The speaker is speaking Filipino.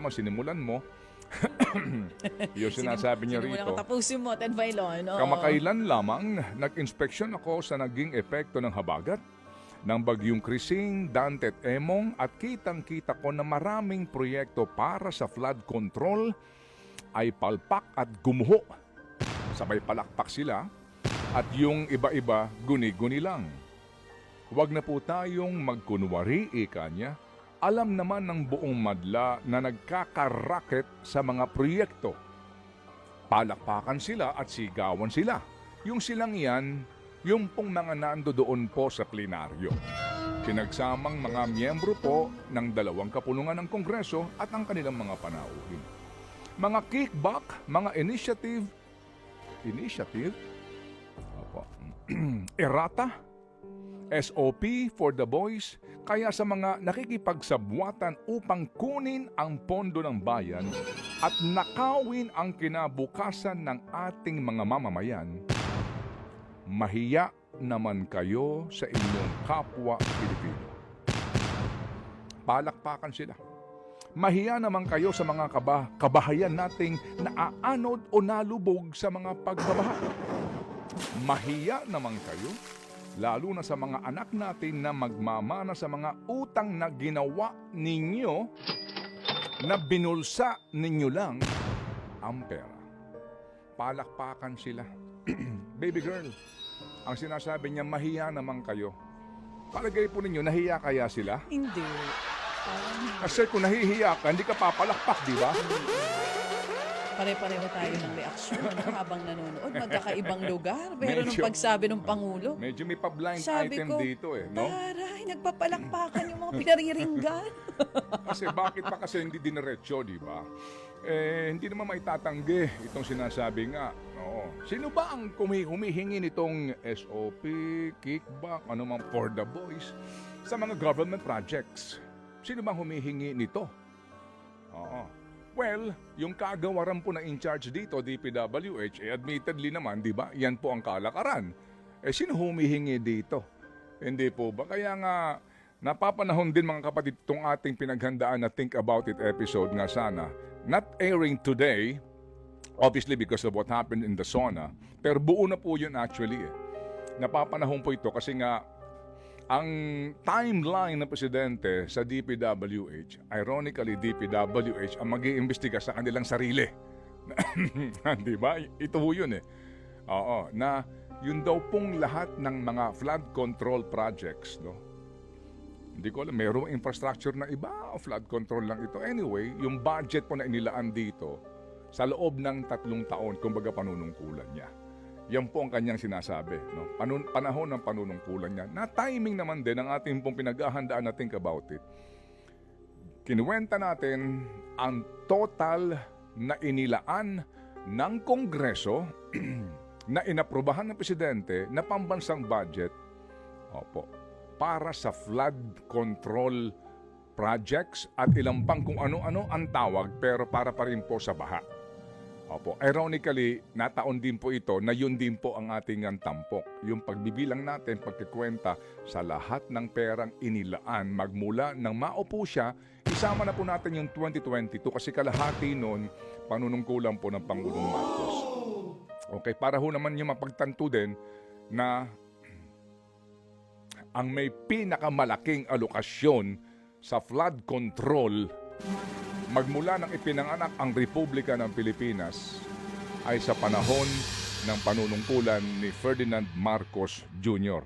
Sinimulan mo, yung sinasabi niya Sinimulan rito, ko, tapusin mo, Ted Bailon. Oo. kamakailan lamang nag-inspeksyon ako sa naging epekto ng habagat ng bagyong Krising, Dante at Emong at kitang-kita ko na maraming proyekto para sa flood control ay palpak at gumuho. Sabay palakpak sila at yung iba-iba guni-guni lang. Huwag na po tayong magkunwari, ika niya. Alam naman ng buong madla na nagkakaraket sa mga proyekto. Palakpakan sila at sigawan sila. Yung silang yan, yung pong mga nando doon po sa plenaryo. Pinagsamang mga miyembro po ng dalawang kapulungan ng Kongreso at ang kanilang mga panauhin. Mga kickback, mga initiative, Opo. Errata, SOP for the boys, kaya sa mga nakikipagsabwatan upang kunin ang pondo ng bayan at nakawin ang kinabukasan ng ating mga mamamayan, mahiya naman kayo sa inyong kapwa Pilipino. Palakpakan sila. Mahiya naman kayo sa mga kabahayan nating naaanod o nalubog sa mga pagbabaha. Mahiya naman kayo lalo na sa mga anak natin na magmamana sa mga utang na ginawa ninyo na binulsa ninyo lang ang pera. Palakpakan sila. Baby girl, ang sinasabi niya, mahiya naman kayo. Palagay po ninyo, nahiya kaya sila? Hindi. Kasi kung nahihiya ka, hindi ka papalakpak, di ba? Pare-pareho tayo ng reaksyon habang nanonood. Magkakaibang lugar. Pero nung Medyo- pagsabi ng Pangulo, Medyo may pa-blind sabi item ko, dito no? taray, nagpapalakpakan yung mga pinariringgan. Kasi bakit pa kasi hindi diniretso, di ba? Hindi naman maitatanggi itong sinasabi nga. Oo. Sino ba ang humihingi nitong SOP, kickback, ano mang for the boys sa mga government projects? Sino bang humihingi nito? Oo. Well, yung kagawaran po na in charge dito, DPWH, admittedly naman, di ba, yan po ang kalakaran. Sino humihingi dito? Hindi po ba? Kaya nga, napapanahon din mga kapatid itong ating pinaghandaan na Think About It episode nga sana. Not airing today, obviously because of what happened in the SONA, pero buo na po yun actually. Napapanahon po ito kasi nga, ang timeline ng presidente sa DPWH, ironically DPWH ang mag-iimbestiga sa kanilang sarili. Di ba? Ito po yun Oo, na yun daw pong lahat ng mga flood control projects, no? Hindi ko alam, mayroong infrastructure na iba o flood control lang ito. Anyway, yung budget po na inilaan dito sa loob ng 3 taon, kumbaga panunungkulan niya. Yan po ang kanyang sinasabi. No? Panahon ng panunungkulan niya. Na timing naman din ang ating pong pinaghahandaan na Think About It. Kinuwenta natin ang total na inilaan ng Kongreso na inaprubahan ng Presidente na pambansang budget para sa flood control projects at ilang pang kung ano-ano ang tawag pero para pa rin po sa baha. Ironically, nataon din po ito na yun din po ang ating tampok. Yung pagbibilang natin, pagkikwenta sa lahat ng perang inilaan magmula nang maupo siya, isama na po natin yung 2022 kasi kalahati noon panunungkulan po ng Pangulong Marcos. Okay, para ho naman yung mapagtanto din na ang may pinakamalaking alokasyon sa flood control magmula nang ipinanganak ang Republika ng Pilipinas ay sa panahon ng panunungkulan ni Ferdinand Marcos Jr.